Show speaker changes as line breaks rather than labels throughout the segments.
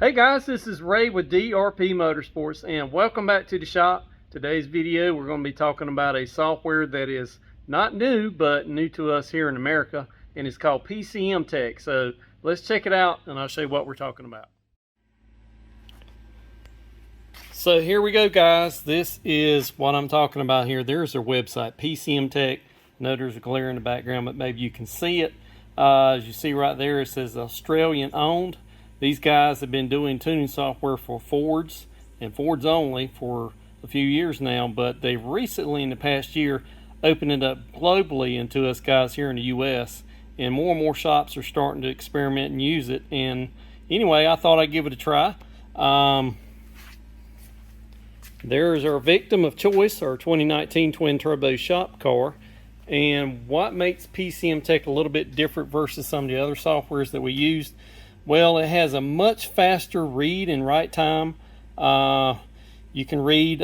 Hey guys, this is Ray with DRP Motorsports and welcome back to the shop. Today's video we're going to be talking about a software that is not new but new to us here in America, and it's called PCMTEC. So let's check it out and I'll show you what we're talking about. So here we go guys, this is what I'm talking about here. There's their website, PCMTEC. I know there's a glare in the background but maybe you can see it. As you see right there, it says Australian owned. These guys have been doing tuning software for Fords and Fords only for a few years now, but they've recently in the past year opened it up globally into us guys here in the US, and more shops are starting to experiment and use it. And anyway, I thought I'd give it a try. There's our victim of choice, our 2019 twin turbo shop car. And what makes PCMTEC a little bit different versus some of the other softwares that we used? Well, it has a much faster read and write time. You can read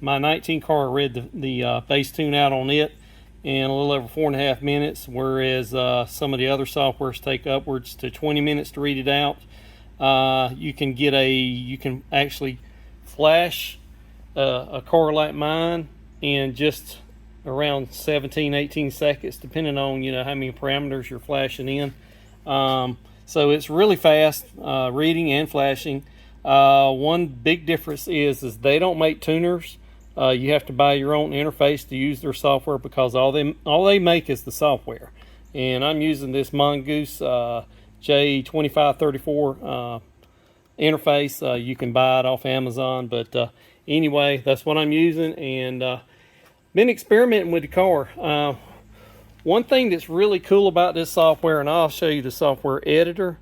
my 19 car, I read the base tune out on it in a little over 4.5 minutes, whereas some of the other softwares take upwards to 20 minutes to read it out. You can actually flash a car like mine in just around 17-18 seconds, depending on how many parameters you're flashing in. So it's really fast reading and flashing. One big difference is they don't make tuners. You have to buy your own interface to use their software because all they make is the software. And I'm using this Mongoose J2534 interface. You can buy it off Amazon, but anyway, that's what I'm using, and been experimenting with the car. One thing that's really cool about this software, and I'll show you the software editor,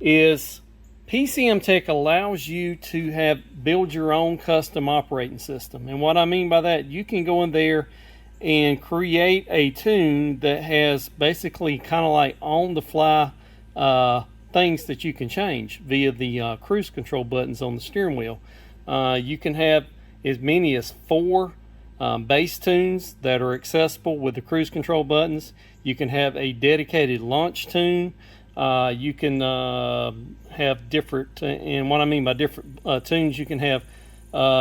is PCMTEC allows you to build your own custom operating system. And what I mean by that, you can go in there and create a tune that has basically kind of like on-the-fly things that you can change via the cruise control buttons on the steering wheel. You can have as many as 4 base tunes that are accessible with the cruise control buttons. You can have a dedicated launch tune. You can have different, and what I mean by different tunes, you can have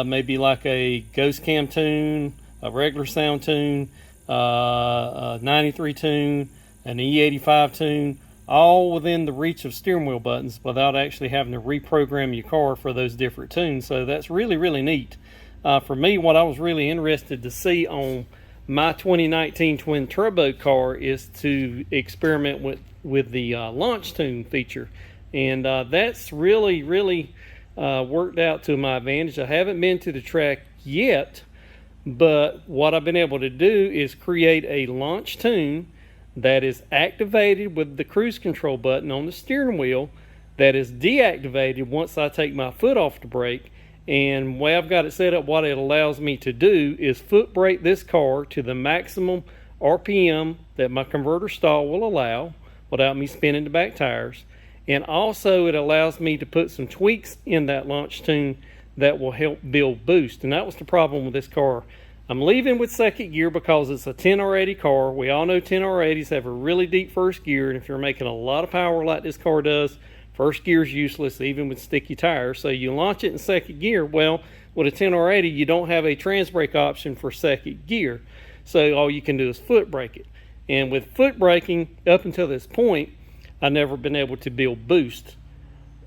maybe like a ghost cam tune, a regular sound tune, a 93 tune, an E85 tune, all within the reach of steering wheel buttons without actually having to reprogram your car for those different tunes. So that's really neat. For me, what I was really interested to see on my 2019 twin turbo car is to experiment with the launch tune feature, and that's really worked out to my advantage. I haven't been to the track yet, but what I've been able to do is create a launch tune that is activated with the cruise control button on the steering wheel, that is deactivated once I take my foot off the brake. And the way I've got it set up, what it allows me to do is foot brake this car to the maximum RPM that my converter stall will allow without me spinning the back tires. And also it allows me to put some tweaks in that launch tune that will help build boost. And that was the problem with this car. I'm leaving with second gear because it's a 10R80 car. We all know 10R80s have a really deep first gear, and if you're making a lot of power like this car does, first gear is useless even with sticky tires. So you launch it in second gear. Well, with a 10R80 you don't have a trans brake option for second gear, so all you can do is foot brake it. And with foot braking up until this point, I've never been able to build boost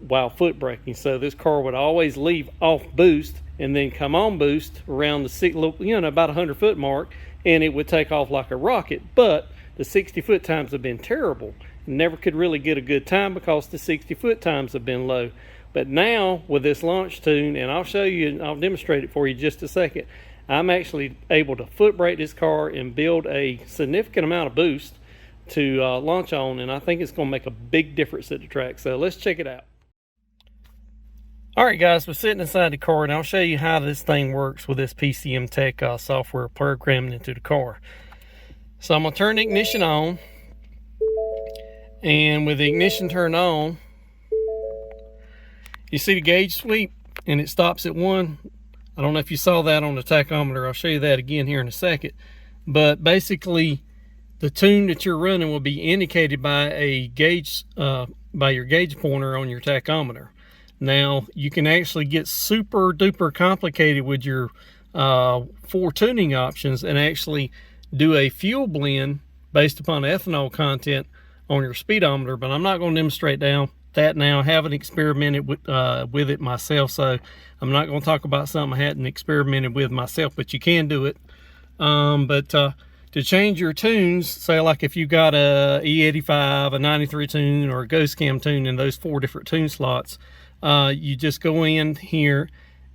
while foot braking. So this car would always leave off boost and then come on boost around the about 100 foot mark, and it would take off like a rocket. But the 60 foot times have been terrible. Never could really get a good time because the 60 foot times have been low. But now with this launch tune, and I'll show you, I'll demonstrate it for you in just a second, I'm actually able to foot brake this car and build a significant amount of boost to launch on, and I think it's going to make a big difference at the track. So let's check it out. Alright guys, we're sitting inside the car and I'll show you how this thing works with this PCMTEC software programmed into the car. So I'm going to turn the ignition on. And with the ignition turned on, you see the gauge sweep and it stops at 1. I don't know if you saw that on the tachometer. I'll show you that again here in a second. But basically the tune that you're running will be indicated by a gauge by your gauge pointer on your tachometer. Now, you can actually get super duper complicated with your 4 tuning options and actually do a fuel blend based upon ethanol content on your speedometer, but I'm not going to demonstrate that now. I haven't experimented with it myself, so I'm not going to talk about something I hadn't experimented with myself, but you can do it. To change your tunes, say like if you got a E85, a 93 tune, or a Ghost Cam tune in those 4 different tune slots, you just go in here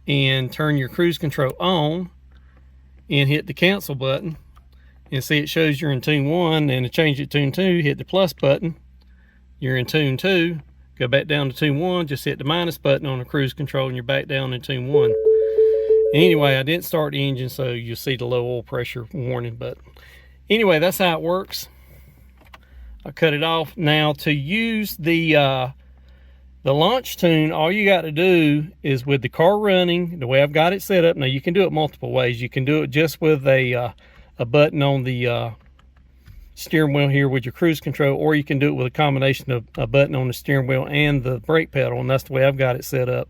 and turn your cruise control on and hit the cancel button, and see it shows you're in tune 1. And to change it to tune 2, hit the plus button, you're in tune 2. Go back down to tune 1, just hit the minus button on the cruise control and you're back down in tune 1. Anyway, I didn't start the engine, so you'll see the low oil pressure warning. But anyway, that's how it works. I cut it off. Now, to use the launch tune, all you got to do is, with the car running, the way I've got it set up. Now, you can do it multiple ways. You can do it just with a button on the steering wheel here with your cruise control, or you can do it with a combination of a button on the steering wheel and the brake pedal, and that's the way I've got it set up.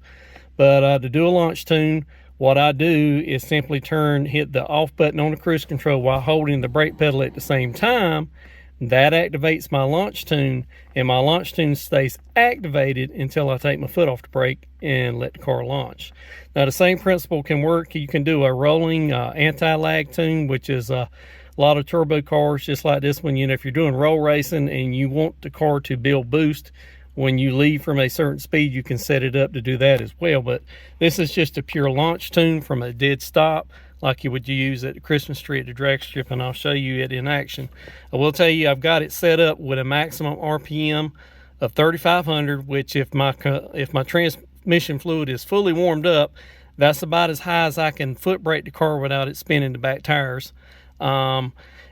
But to do a launch tune, what I do is simply hit the off button on the cruise control while holding the brake pedal at the same time. That activates my launch tune, and my launch tune stays activated until I take my foot off the brake and let the car launch. Now, the same principle can work. You can do a rolling anti-lag tune, which is a lot of turbo cars just like this one. You know, if you're doing roll racing and you want the car to build boost when you leave from a certain speed, you can set it up to do that as well. But this is just a pure launch tune from a dead stop, like you would use at the Christmas tree at the drag strip, and I'll show you it in action. I will tell you, I've got it set up with a maximum RPM of 3,500, which if my transmission fluid is fully warmed up, that's about as high as I can foot brake the car without it spinning the back tires.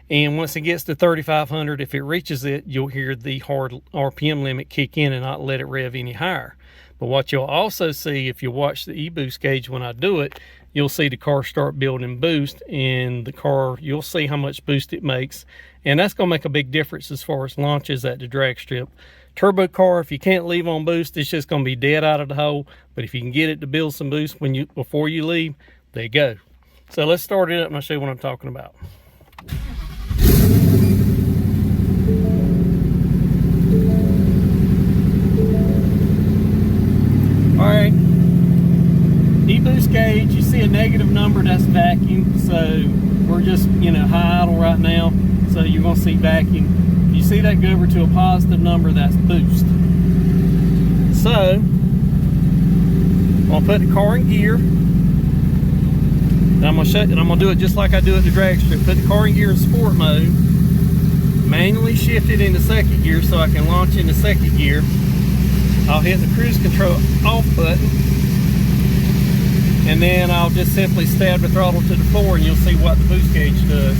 And once it gets to 3,500, if it reaches it, you'll hear the hard RPM limit kick in and not let it rev any higher. But what you'll also see, if you watch the e-boost gauge when I do it, you'll see the car start building boost, and the car, you'll see how much boost it makes. And that's going to make a big difference as far as launches at the drag strip. Turbo car, if you can't leave on boost, it's just going to be dead out of the hole. But if you can get it to build some boost before you leave, there you go. So let's start it up and I'll show you what I'm talking about. Alright, e-boost gauge, you see a negative number, that's vacuum. So we're just, high idle right now, so you're going to see vacuum. If you see that go over to a positive number, that's boost. So I'm going to put the car in gear, and I'm going to do it just like I do at the drag strip. Put the car in gear in sport mode, manually shift it into second gear so I can launch into second gear. I'll hit the cruise control off button, and then I'll just simply stab the throttle to the floor, and you'll see what the boost gauge does.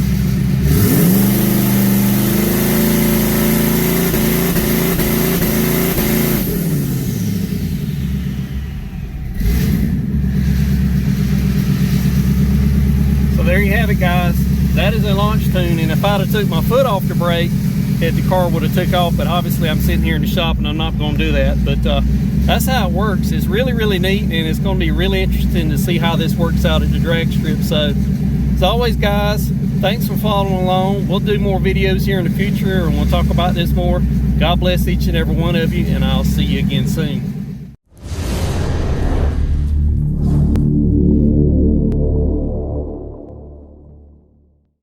So there you have it, guys. That is a launch tune, and if I'd have took my foot off the brake, the car would have took off, but obviously I'm sitting here in the shop and I'm not going to do that. But that's how it works. It's really, really neat, and it's going to be really interesting to see how this works out at the drag strip. So as always, guys, thanks for following along. We'll do more videos here in the future, and we'll talk about this more. God bless each and every one of you, and I'll see you again soon.